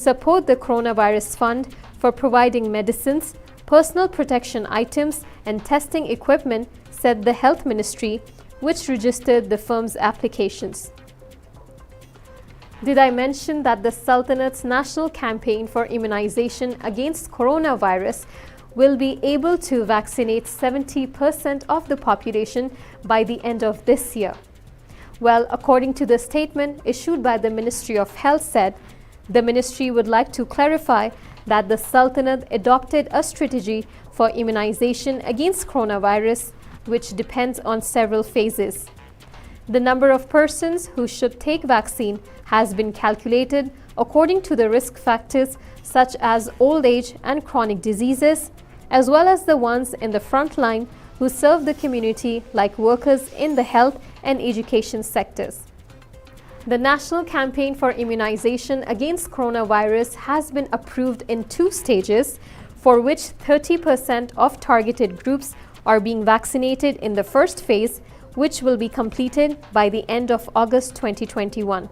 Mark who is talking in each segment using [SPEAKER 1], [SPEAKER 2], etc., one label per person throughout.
[SPEAKER 1] support the Coronavirus Fund for providing medicines, personal protection items and testing equipment, said the Health Ministry, which registered the firm's applications. Did I mention that the Sultanat's national campaign for immunization against coronavirus will be able to vaccinate 70% of the population by the end of this year? Well, according to the statement issued by the Ministry of Health said, the ministry would like to clarify that the Sultanate adopted a strategy for immunization against coronavirus, which depends on several phases. The number of persons who should take vaccine has been calculated according to the risk factors such as old age and chronic diseases, as well as the ones in the front line who serve the community, like workers in the health and education sectors. The National Campaign for Immunization Against Coronavirus has been approved in 2 stages, for which 30% of targeted groups are being vaccinated in the first phase, which will be completed by the end of August 2021.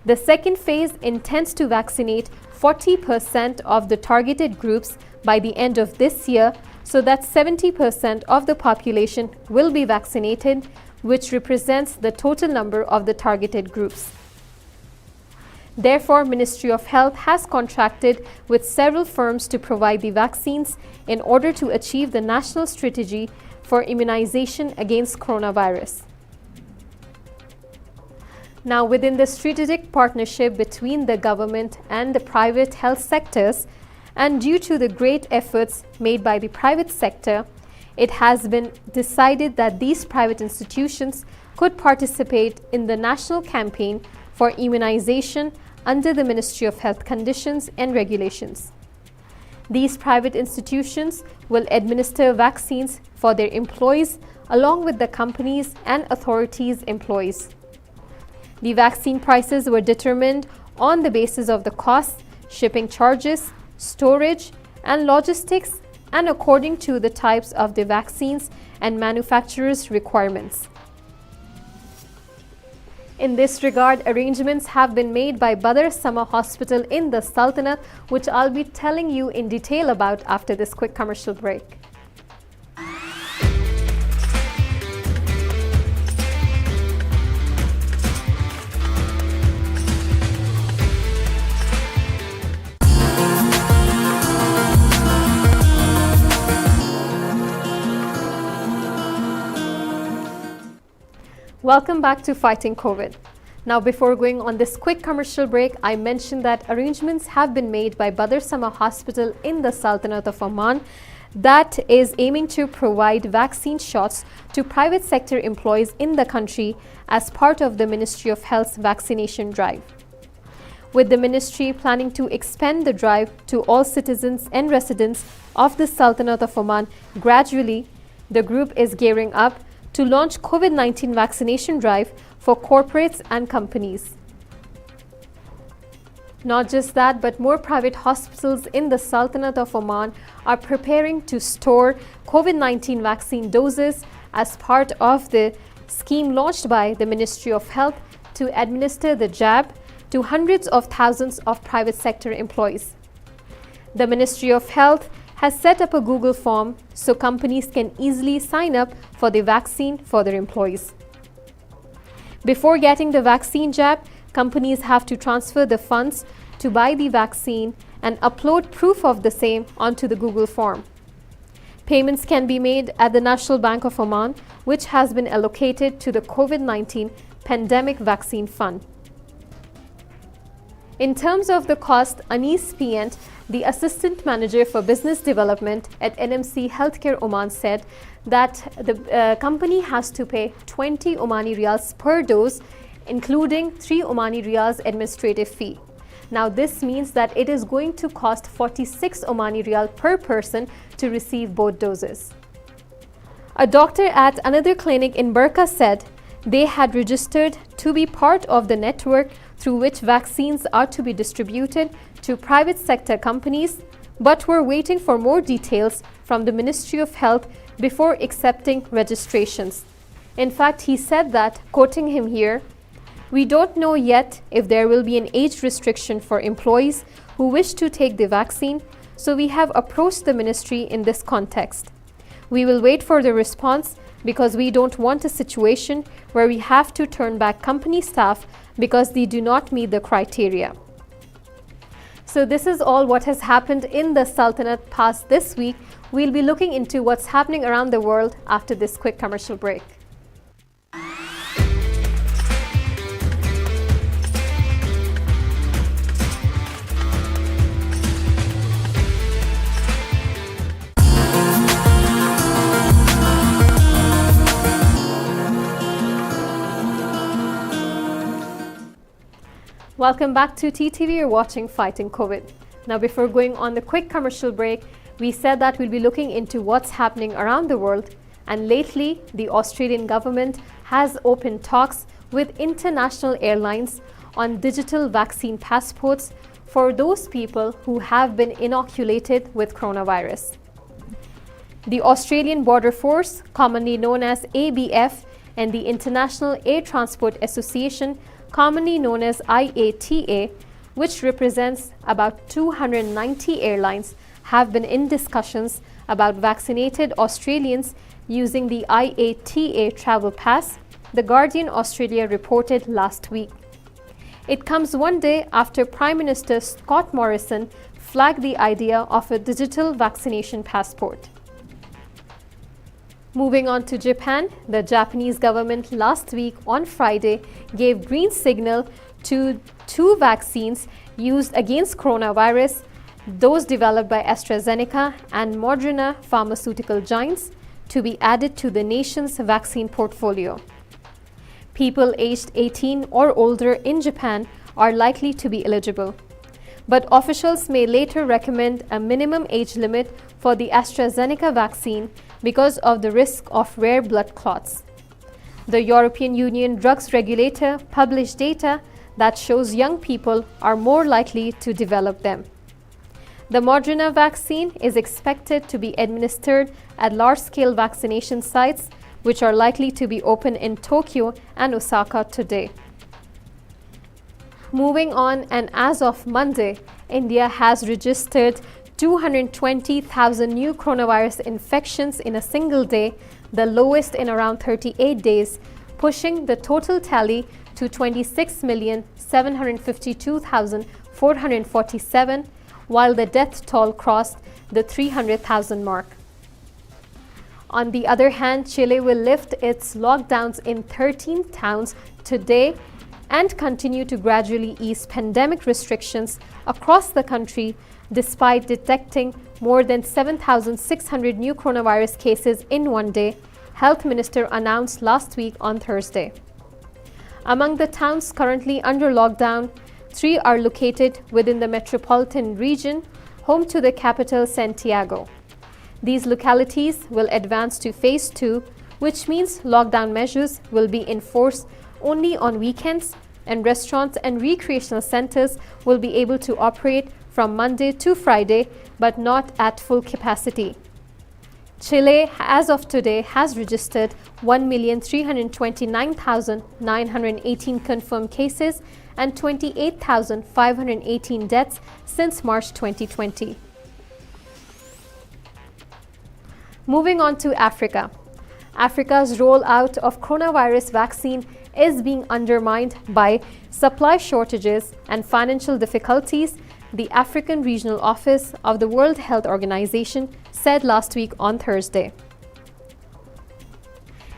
[SPEAKER 1] The second phase intends to vaccinate 40% of the targeted groups by the end of this year, so that 70% of the population will be vaccinated, which represents the total number of the targeted groups. Therefore, Ministry of Health has contracted with several firms to provide the vaccines in order to achieve the national strategy for immunization against coronavirus. Now, within the strategic partnership between the government and the private health sectors, and due to the great efforts made by the private sector, it has been decided that these private institutions could participate in the national campaign for immunization under the Ministry of Health conditions and regulations. These private institutions will administer vaccines for their employees along with the companies and authorities' employees. The vaccine prices were determined on the basis of the costs, shipping charges, storage, and logistics, and according to the types of the vaccines and manufacturers' requirements. In this regard, arrangements have been made by Badr Sama Hospital in the Sultanate, which I'll be telling you in detail about after this quick commercial break. Welcome back to Fighting COVID. Now, before going on this quick commercial break, I mentioned that arrangements have been made by Badr Sama Hospital in the Sultanate of Oman that is aiming to provide vaccine shots to private sector employees in the country as part of the Ministry of Health's vaccination drive. With the ministry planning to expand the drive to all citizens and residents of the Sultanate of Oman gradually, the group is gearing up to launch COVID-19 vaccination drive for corporates and companies. Not just that, but more private hospitals in the Sultanate of Oman are preparing to store COVID-19 vaccine doses as part of the scheme launched by the Ministry of Health to administer the jab to hundreds of thousands of private sector employees. The Ministry of Health has set up a Google form so companies can easily sign up for the vaccine for their employees. Before getting the vaccine jab, companies have to transfer the funds to buy the vaccine and upload proof of the same onto the Google form. Payments can be made at the National Bank of Oman, which has been allocated to the COVID-19 Pandemic Vaccine Fund. In terms of the cost, Anis Pient, the Assistant Manager for Business Development at NMC Healthcare Oman, said that the company has to pay 20 Omani Riyals per dose, including 3 Omani Riyals administrative fee. Now, this means that it is going to cost 46 Omani Riyal per person to receive both doses. A doctor at another clinic in Burqa said they had registered to be part of the network through which vaccines are to be distributed to private sector companies, but were waiting for more details from the Ministry of Health before accepting registrations. In fact, he said that, quoting him here, We don't know yet if there will be an age restriction for employees who wish to take the vaccine, so we have approached the ministry in this context. We will wait for the response because we don't want a situation where we have to turn back company staff because they do not meet the criteria. So this is all what has happened in the Sultanate past this week. We'll be looking into what's happening around the world after this quick commercial break. Welcome back to TTV. You're watching Fighting COVID. Now, before going on the quick commercial break, we said that we'll be looking into what's happening around the world. And lately, the Australian government has opened talks with international airlines on digital vaccine passports for those people who have been inoculated with coronavirus. The Australian Border Force, commonly known as ABF, and the International Air Transport Association, commonly known as IATA, which represents about 290 airlines, have been in discussions about vaccinated Australians using the IATA travel pass, The Guardian Australia reported last week. It comes one day after Prime Minister Scott Morrison flagged the idea of a digital vaccination passport. Moving on to Japan, the Japanese government last week on Friday gave green signal to 2 vaccines used against coronavirus, those developed by AstraZeneca and Moderna pharmaceutical giants, to be added to the nation's vaccine portfolio. People aged 18 or older in Japan are likely to be eligible, but officials may later recommend a minimum age limit for the AstraZeneca vaccine because of the risk of rare blood clots. The European Union drugs regulator published data that shows young people are more likely to develop them. The Moderna vaccine is expected to be administered at large-scale vaccination sites, which are likely to be open in Tokyo and Osaka today. Moving on, and as of Monday, India has registered 220,000 new coronavirus infections in a single day, the lowest in around 38 days, pushing the total tally to 26,752,447, while the death toll crossed the 300,000 mark. On the other hand, Chile will lift its lockdowns in 13 towns today and continue to gradually ease pandemic restrictions across the country, despite detecting more than 7,600 new coronavirus cases in one day, Health Minister announced last week on Thursday. Among the towns currently under lockdown, 3 are located within the metropolitan region, home to the capital Santiago. These localities will advance to Phase 2, which means lockdown measures will be enforced only on weekends, and restaurants and recreational centers will be able to operate from Monday to Friday, but not at full capacity. Chile, as of today, has registered 1,329,918 confirmed cases and 28,518 deaths since March 2020. Moving on to Africa. Africa's rollout of coronavirus vaccine is being undermined by supply shortages and financial difficulties, the African Regional Office of the World Health Organization said last week on Thursday.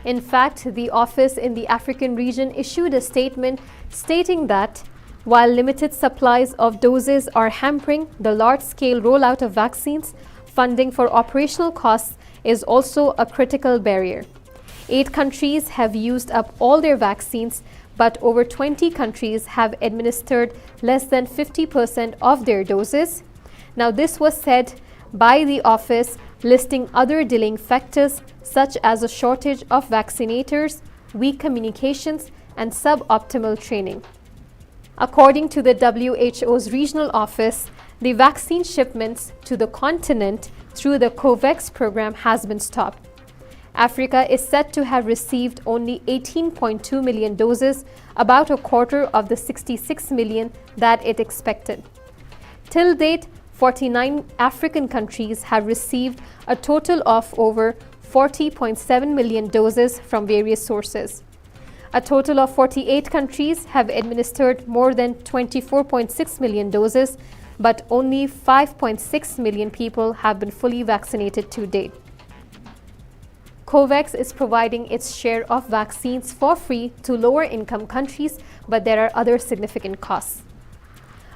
[SPEAKER 1] In fact, the office in the African region issued a statement stating that while limited supplies of doses are hampering the large-scale rollout of vaccines, funding for operational costs is also a critical barrier. 8 countries have used up all their vaccines, but over 20 countries have administered less than 50% of their doses. Now, this was said by the office, listing other delaying factors such as a shortage of vaccinators, weak communications, and suboptimal training. According to the WHO's regional office, the vaccine shipments to the continent through the COVAX program has been stopped. Africa is said to have received only 18.2 million doses, about a quarter of the 66 million that it expected. Till date, 49 African countries have received a total of over 40.7 million doses from various sources. A total of 48 countries have administered more than 24.6 million doses, but only 5.6 million people have been fully vaccinated to date. COVAX is providing its share of vaccines for free to lower-income countries, but there are other significant costs.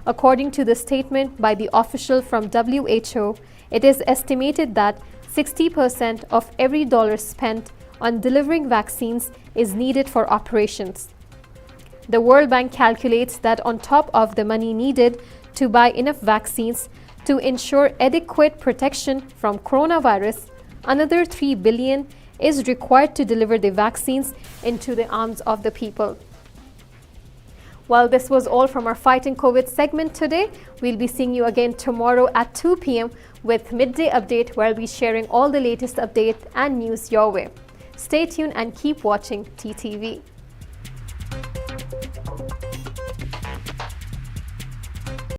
[SPEAKER 1] According to the statement by the official from WHO, it is estimated that 60% of every dollar spent on delivering vaccines is needed for operations. The World Bank calculates that on top of the money needed to buy enough vaccines to ensure adequate protection from coronavirus, another $3 billion is required to deliver the vaccines into the arms of the people. Well, this was all from our Fighting COVID segment today. We'll be seeing you again tomorrow at 2 p.m. with Midday Update, where I'll be sharing all the latest updates and news your way. Stay tuned and keep watching TTV.